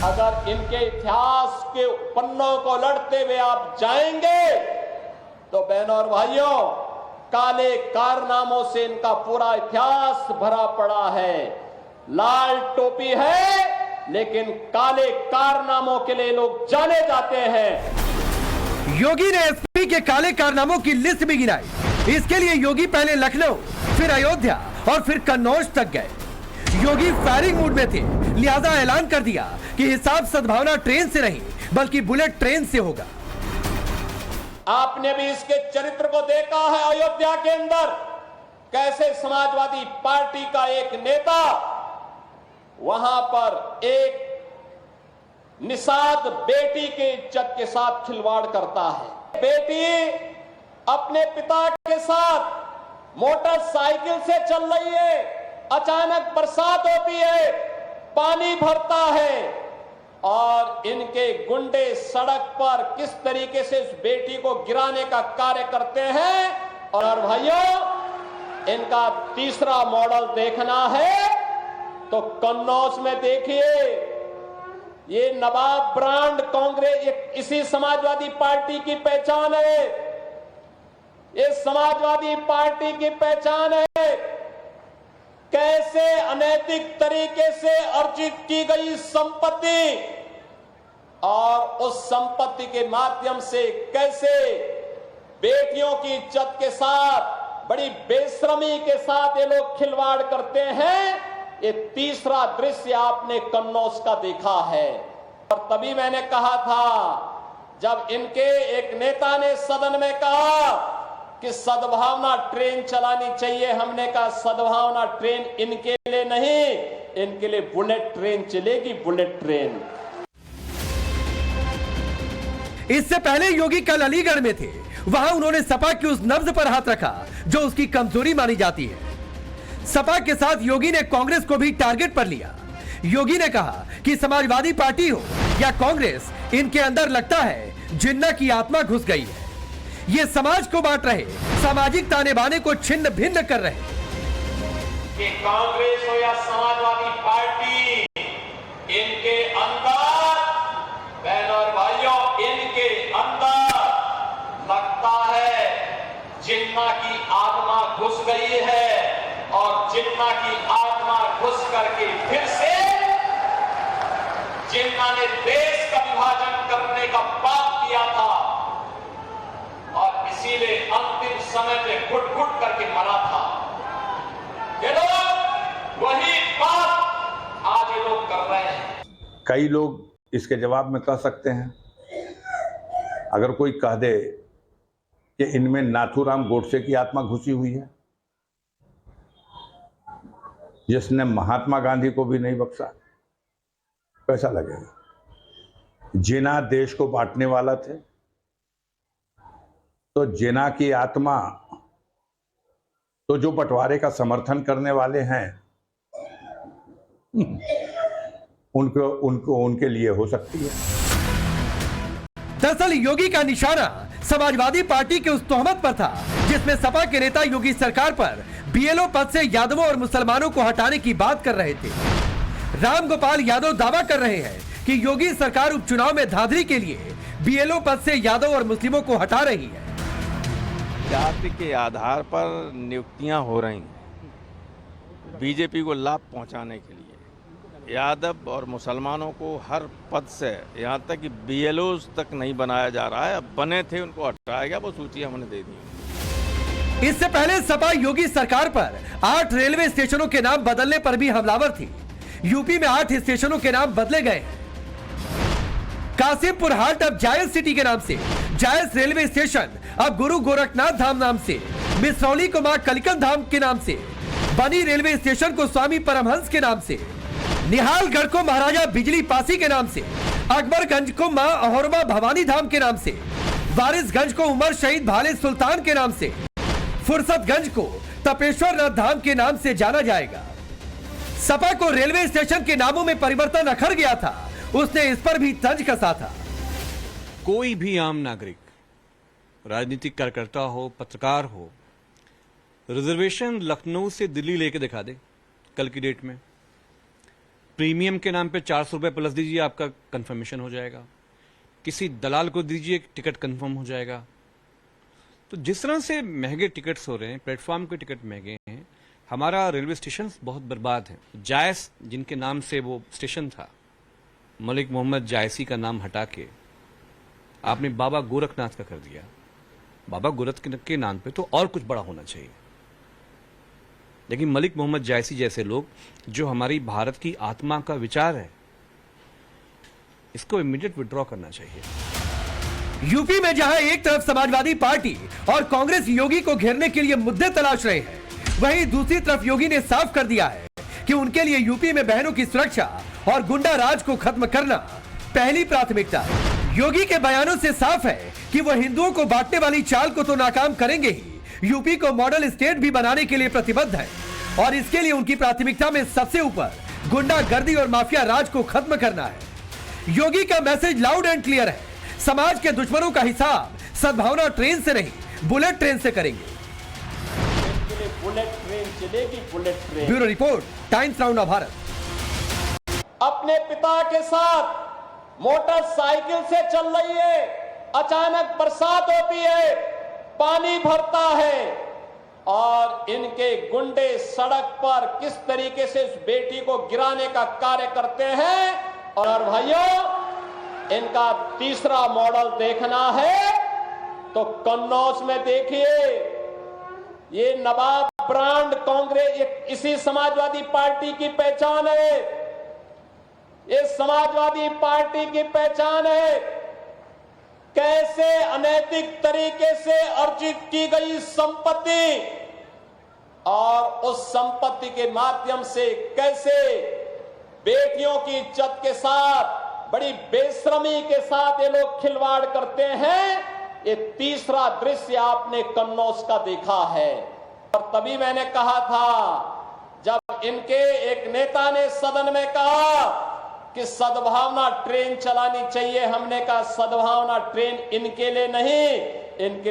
अगर इनके इतिहास के पन्नों को लड़ते हुए आप जाएंगे तो बहनों और भाइयों, काले कारनामों से इनका पूरा इतिहास भरा पड़ा है। लाल टोपी है, लेकिन काले कारनामों के लिए लोग जाने जाते हैं। योगी ने एसपी के काले कारनामों की लिस्ट भी गिनाई। इसके लिए योगी पहले लखनऊ, फिर अयोध्या और फिर कन्नौज तक गए। योगी फायरिंग मूड में थे, लिहाजा ऐलान कर दिया कि हिसाब सद्भावना ट्रेन से नहीं बल्कि बुलेट ट्रेन से होगा। आपने भी इसके चरित्र को देखा है अयोध्या के अंदर, कैसे समाजवादी पार्टी का एक नेता वहां पर एक निषाद बेटी के इज्जत के साथ खिलवाड़ करता है। बेटी अपने पिता के साथ मोटरसाइकिल से चल रही है, अचानक बरसात होती है, पानी भरता है और इनके गुंडे सड़क पर किस तरीके से इस बेटी को गिराने का कार्य करते हैं। और भाइयों, इनका तीसरा मॉडल देखना है तो कन्नौज में देखिए, ये नवाब ब्रांड कांग्रेस इसी समाजवादी पार्टी की पहचान है। ये समाजवादी पार्टी की पहचान है। कैसे अनैतिक तरीके से अर्जित की गई संपत्ति और उस संपत्ति के माध्यम से कैसे बेटियों की इज्जत के साथ बड़ी बेशर्मी के साथ ये लोग खिलवाड़ करते हैं। ये तीसरा दृश्य आपने कन्नौज का देखा है। और तभी मैंने कहा था, जब इनके एक नेता ने सदन में कहा कि सद्भावना ट्रेन चलानी चाहिए, हमने कहा सद्भावना ट्रेन इनके लिए नहीं, इनके लिए बुलेट ट्रेन चलेगी, बुलेट ट्रेन। इससे पहले योगी कल अलीगढ़ में थे। वहां उन्होंने सपा की उस नब्ज पर हाथ रखा जो उसकी कमजोरी मानी जाती है। सपा के साथ योगी ने कांग्रेस को भी टारगेट पर लिया। योगी ने कहा कि समाजवादी पार्टी हो या कांग्रेस, इनके अंदर लगता है जिन्ना की आत्मा घुस गई है। ये समाज को बांट रहे, सामाजिक ताने बाने को छिन्न भिन्न कर रहे। कि कांग्रेस हो या समाजवादी पार्टी, इनके अंदर बहनों और भाइयों, इनके अंदर लगता है जिन्ना की आत्मा घुस गई है। और जिन्ना की आत्मा घुस करके फिर से जिन्ना ने देश का विभाजन करने का पाप किया था और इसीलिए अंतिम समय पे घुट-घुट करके मरा था। ये लोग वही बात आज ये लोग कर रहे हैं। कई लोग इसके जवाब में कह सकते हैं, अगर कोई कह दे कि इनमें नाथूराम गोडसे की आत्मा घुसी हुई है, जिसने महात्मा गांधी को भी नहीं बख्शा, कैसा लगेगा? जिन्ना देश को बांटने वाला थे, तो जिन्ना की आत्मा तो जो बंटवारे का समर्थन करने वाले हैं उनके लिए हो सकती है। दरअसल योगी का निशाना समाजवादी पार्टी के उस तोहमत पर था जिसमें सपा के नेता योगी सरकार पर बीएलओ पद से यादवों और मुसलमानों को हटाने की बात कर रहे थे। राम गोपाल यादव दावा कर रहे हैं कि योगी सरकार उपचुनाव में धांधली के लिए बीएलओ पद से यादव और मुस्लिमों को हटा रही है। जाति के आधार पर नियुक्तियां हो रही हैं बीजेपी को लाभ पहुंचाने के लिए। यादव और मुसलमानों को हर पद से, यहां तक कि बीएलओ तक नहीं बनाया जा रहा है। अब बने थे उनको हटाया गया, वो सूची हमने दे दी। इससे पहले सपा योगी सरकार पर 8 रेलवे स्टेशनों के नाम बदलने पर भी हमलावर थी। यूपी में 8 स्टेशनों के नाम बदले गए। कासिमपुर हाट अब जायस सिटी के नाम से, जायस रेलवे स्टेशन अब गुरु गोरखनाथ धाम नाम से, मिसरौली को मां कलिकन धाम के नाम से, बनी रेलवे स्टेशन को स्वामी परमहंस के नाम से, निहालगढ़ को महाराजा बिजली पासी के नाम से, अकबरगंज को मां अहोरमा भवानी धाम के नाम से, वारिसगंज को उमर शहीद भाले सुल्तान के नाम से, फुर्सतगंज को तपेश्वर नाथ धाम के नाम से जाना जाएगा। सपा को रेलवे स्टेशन के नामों में परिवर्तन अखर गया था, उसने इस पर भी तंज कसा था। कोई भी आम नागरिक, राजनीतिक कार्यकर्ता हो, पत्रकार हो, रिजर्वेशन लखनऊ से दिल्ली लेके दिखा दे कल की डेट में। प्रीमियम के नाम पे 400 रुपये प्लस दीजिए, आपका कंफर्मेशन हो जाएगा। किसी दलाल को दीजिए, टिकट कंफर्म हो जाएगा। तो जिस तरह से महंगे टिकट्स हो रहे हैं, प्लेटफॉर्म के टिकट महंगे हैं, हमारा रेलवे स्टेशन बहुत बर्बाद है। जायस जिनके नाम से वो स्टेशन था, मलिक मोहम्मद जायसी का नाम हटा के आपने बाबा गोरखनाथ का कर दिया। बाबा गोरखनाथ के नाम पे तो और कुछ बड़ा होना चाहिए, लेकिन मलिक मोहम्मद जायसी जैसे लोग, जो हमारी भारत की आत्मा का विचार है, इसको इमीडिएट विड्रॉ करना चाहिए। यूपी में जहां एक तरफ समाजवादी पार्टी और कांग्रेस योगी को घेरने के लिए मुद्दे तलाश रहे हैं, वहीं दूसरी तरफ योगी ने साफ कर दिया है कि उनके लिए यूपी में बहनों की सुरक्षा और गुंडा राज को खत्म करना पहली प्राथमिकता है। योगी के बयानों से साफ है कि वो हिंदुओं को बांटने वाली चाल को तो नाकाम करेंगे ही, यूपी को मॉडल स्टेट भी बनाने के लिए प्रतिबद्ध है और इसके लिए उनकी प्राथमिकता में सबसे ऊपर गुंडागर्दी और माफिया राज को खत्म करना है। योगी का मैसेज लाउड एंड क्लियर है, समाज के दुश्मनों का हिसाब सद्भावना ट्रेन से नहीं, बुलेट ट्रेन से करेंगे। बुलेट ट्रेन चलेगी, bullet train. Bureau report, times now नव भारत। अपने पिता के साथ मोटरसाइकिल से चल रही है, अचानक बरसात होती है, पानी भरता है और इनके गुंडे सड़क पर किस तरीके से उस बेटी को गिराने का कार्य करते हैं। और भाइयों, इनका तीसरा मॉडल देखना है तो कन्नौज में देखिए, ये नवाब ब्रांड कांग्रेस इसी समाजवादी पार्टी की पहचान है। ये समाजवादी पार्टी की पहचान है। कैसे अनैतिक तरीके से अर्जित की गई संपत्ति और उस संपत्ति के माध्यम से कैसे बेटियों की इज्जत के साथ, बड़ी बेशर्मी के साथ ये लोग खिलवाड़ करते हैं। ये तीसरा दृश्य आपने कन्नौज का देखा है। और तभी मैंने कहा था, जब इनके एक नेता ने सदन में कहा कि सद्भावना ट्रेन चलानी चाहिए, हमने कहा सद्भावना ट्रेन इनके लिए नहीं, इनके लिए